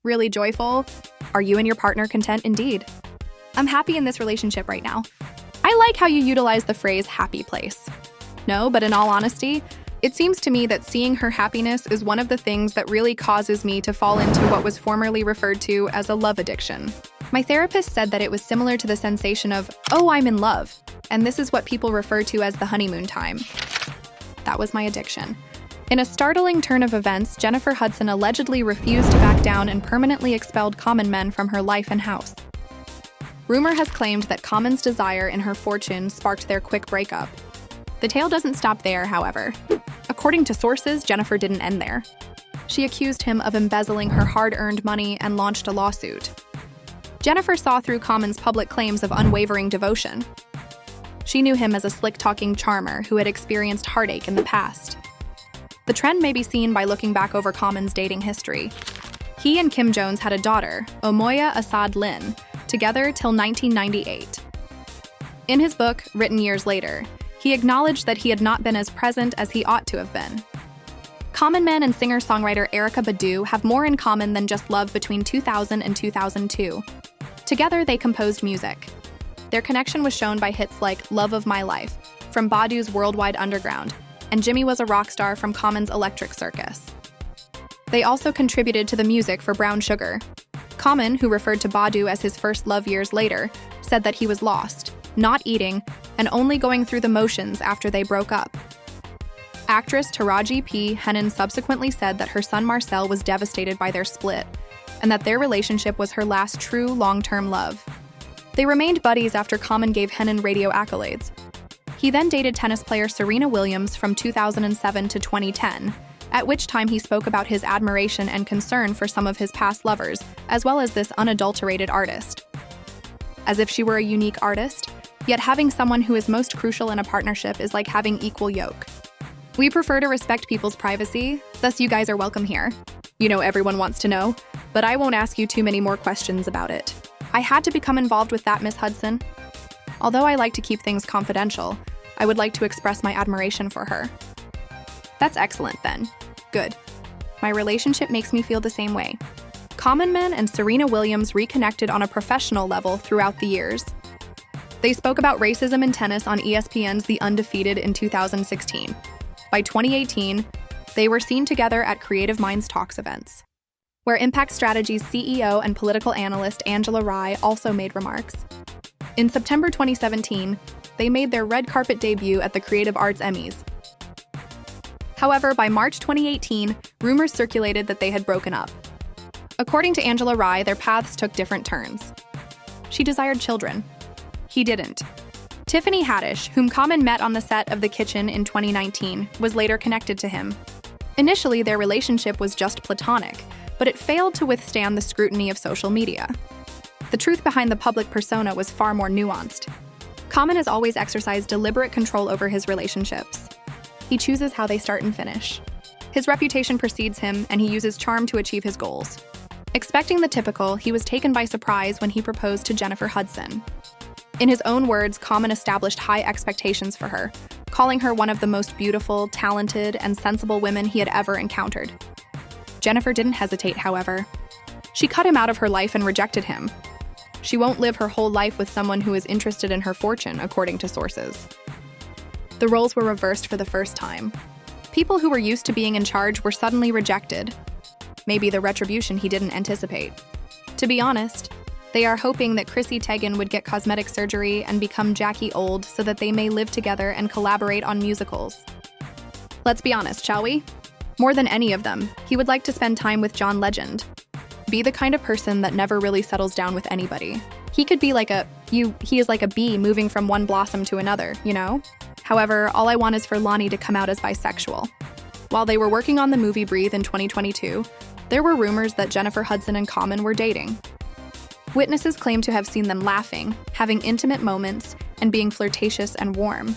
Really joyful? Are you and your partner content indeed? I'm happy in this relationship right now. I like how you utilize the phrase happy place. No, but in all honesty, it seems to me that seeing her happiness is one of the things that really causes me to fall into what was formerly referred to as a love addiction. My therapist said that it was similar to the sensation of, oh, I'm in love, and this is what people refer to as the honeymoon time. That was my addiction. In a startling turn of events, Jennifer Hudson allegedly refused to back down and permanently expelled Common men from her life and house. Rumor has claimed that Common's desire in her fortune sparked their quick breakup. The tale doesn't stop there, however. According to sources, Jennifer didn't end there. She accused him of embezzling her hard-earned money and launched a lawsuit. Jennifer saw through Common's public claims of unwavering devotion. She knew him as a slick-talking charmer who had experienced heartache in the past. The trend may be seen by looking back over Common's dating history. He and Kim Jones had a daughter, Omoya Assad Lynn, together till 1998. In his book, written years later, he acknowledged that he had not been as present as he ought to have been. Common men and singer-songwriter Erykah Badu have more in common than just love between 2000 and 2002. Together, they composed music. Their connection was shown by hits like Love of My Life, from Badu's Worldwide Underground, and Jimmy Was a Rock Star from Common's Electric Circus. They also contributed to the music for Brown Sugar. Common, who referred to Badu as his first love years later, said that he was lost, not eating, and only going through the motions after they broke up. Actress Taraji P. Hennon subsequently said that her son Marcel was devastated by their split, and that their relationship was her last true long-term love. They remained buddies after Common gave Hennon radio accolades. He then dated tennis player Serena Williams from 2007 to 2010, at which time he spoke about his admiration and concern for some of his past lovers, as well as this unadulterated artist. As if she were a unique artist, yet having someone who is most crucial in a partnership is like having equal yoke. We prefer to respect people's privacy, thus you guys are welcome here. You know everyone wants to know, but I won't ask you too many more questions about it. I had to become involved with that, Miss Hudson. Although I like to keep things confidential, I would like to express my admiration for her. That's excellent then. Good. My relationship makes me feel the same way. Common men and Serena Williams reconnected on a professional level throughout the years. They spoke about racism in tennis on ESPN's The Undefeated in 2016. By 2018, they were seen together at Creative Minds Talks events, where Impact Strategies CEO and political analyst Angela Rye also made remarks. In September 2017, they made their red carpet debut at the Creative Arts Emmys. However, by March 2018, rumors circulated that they had broken up. According to Angela Rye, their paths took different turns. She desired children. He didn't. Tiffany Haddish, whom Common met on the set of The Kitchen in 2019, was later connected to him. Initially, their relationship was just platonic, but it failed to withstand the scrutiny of social media. The truth behind the public persona was far more nuanced. Common has always exercised deliberate control over his relationships. He chooses how they start and finish. His reputation precedes him, and he uses charm to achieve his goals. Expecting the typical, he was taken by surprise when he proposed to Jennifer Hudson. In his own words, Common established high expectations for her, calling her one of the most beautiful, talented, and sensible women he had ever encountered. Jennifer didn't hesitate, however. She cut him out of her life and rejected him. She won't live her whole life with someone who is interested in her fortune, according to sources. The roles were reversed for the first time. People who were used to being in charge were suddenly rejected. Maybe the retribution he didn't anticipate. To be honest, they are hoping that Chrissy Teigen would get cosmetic surgery and become Jackie Old so that they may live together and collaborate on musicals. Let's be honest, shall we? More than any of them, he would like to spend time with John Legend. Be the kind of person that never really settles down with anybody. He could be like he is like a bee moving from one blossom to another, you know? However, all I want is for Lonnie to come out as bisexual. While they were working on the movie Breathe in 2022, there were rumors that Jennifer Hudson and Common were dating. Witnesses claim to have seen them laughing, having intimate moments, and being flirtatious and warm.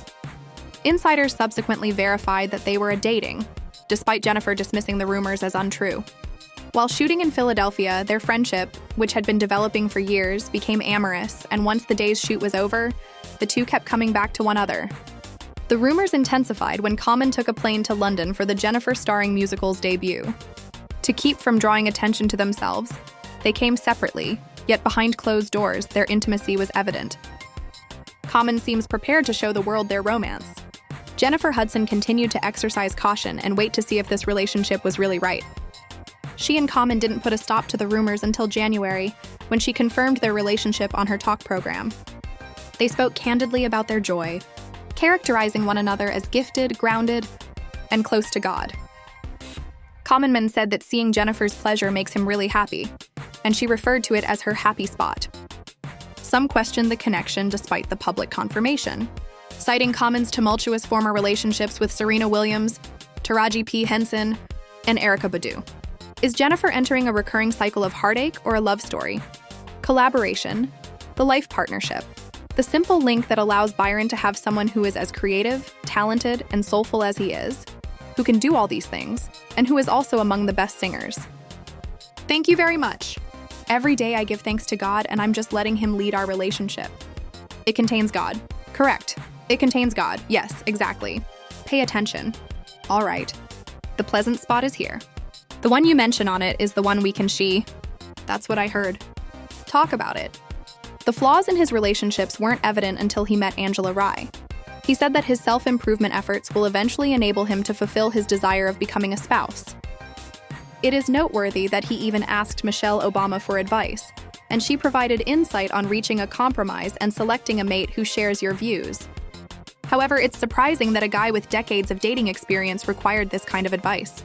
Insiders subsequently verified that they were dating, despite Jennifer dismissing the rumors as untrue. While shooting in Philadelphia, their friendship, which had been developing for years, became amorous, and once the day's shoot was over, the two kept coming back to one another. The rumors intensified when Common took a plane to London for the Jennifer starring musical's debut. To keep from drawing attention to themselves, They came separately, yet behind closed doors, their intimacy was evident. Common seems prepared to show the world their romance. Jennifer Hudson continued to exercise caution and wait to see if this relationship was really right. She and Common didn't put a stop to the rumors until January, when she confirmed their relationship on her talk program. They spoke candidly about their joy, characterizing one another as gifted, grounded, and close to God. Common Man said that seeing Jennifer's pleasure makes him really happy, and she referred to it as her happy spot. Some questioned the connection despite the public confirmation, citing Common's tumultuous former relationships with Serena Williams, Taraji P. Henson, and Erykah Badu. Is Jennifer entering a recurring cycle of heartache or a love story? Collaboration, the life partnership, the simple link that allows Byron to have someone who is as creative, talented, and soulful as he is, who can do all these things, and who is also among the best singers. Thank you very much. Every day I give thanks to God, and I'm just letting Him lead our relationship. It contains God. Correct. It contains God. Yes, exactly. Pay attention. All right. The pleasant spot is here. The one you mention on it is the one we can see. That's what I heard. Talk about it. The flaws in his relationships weren't evident until he met Angela Rye. He said that his self-improvement efforts will eventually enable him to fulfill his desire of becoming a spouse. It is noteworthy that he even asked Michelle Obama for advice, and she provided insight on reaching a compromise and selecting a mate who shares your views. However, it's surprising that a guy with decades of dating experience required this kind of advice.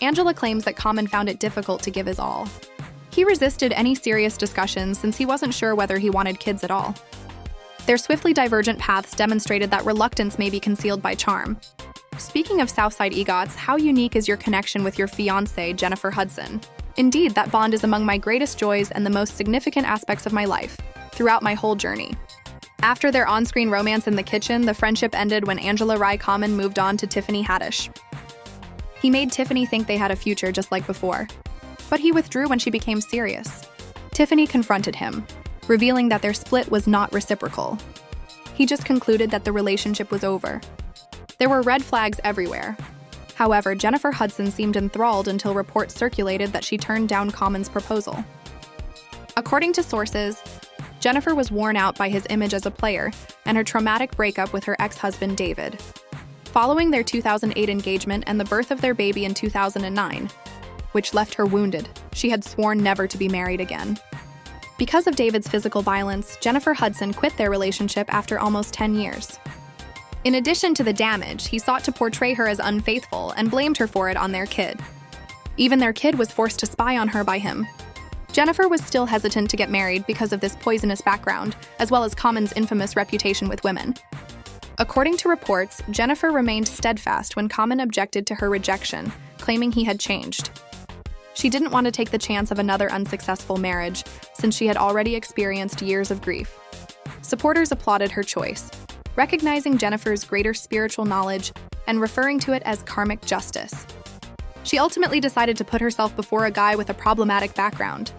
Angela claims that Common found it difficult to give his all. He resisted any serious discussions since he wasn't sure whether he wanted kids at all. Their swiftly divergent paths demonstrated that reluctance may be concealed by charm. Speaking of Southside EGOTs, how unique is your connection with your fiancée, Jennifer Hudson? Indeed, that bond is among my greatest joys and the most significant aspects of my life, throughout my whole journey. After their on-screen romance in the kitchen, the friendship ended when Angela Rye Common moved on to Tiffany Haddish. He made Tiffany think they had a future just like before, but he withdrew when she became serious. Tiffany confronted him, revealing that their split was not reciprocal. He just concluded that the relationship was over. There were red flags everywhere. However, Jennifer Hudson seemed enthralled until reports circulated that she turned down Common's proposal. According to sources, Jennifer was worn out by his image as a player and her traumatic breakup with her ex-husband David. Following their 2008 engagement and the birth of their baby in 2009, which left her wounded, she had sworn never to be married again. Because of David's physical violence, Jennifer Hudson quit their relationship after almost 10 years. In addition to the damage, he sought to portray her as unfaithful and blamed her for it on their kid. Even their kid was forced to spy on her by him. Jennifer was still hesitant to get married because of this poisonous background, as well as Common's infamous reputation with women. According to reports, Jennifer remained steadfast when Common objected to her rejection, claiming he had changed. She didn't want to take the chance of another unsuccessful marriage, since she had already experienced years of grief. Supporters applauded her choice, recognizing Jennifer's greater spiritual knowledge and referring to it as karmic justice. She ultimately decided to put herself before a guy with a problematic background,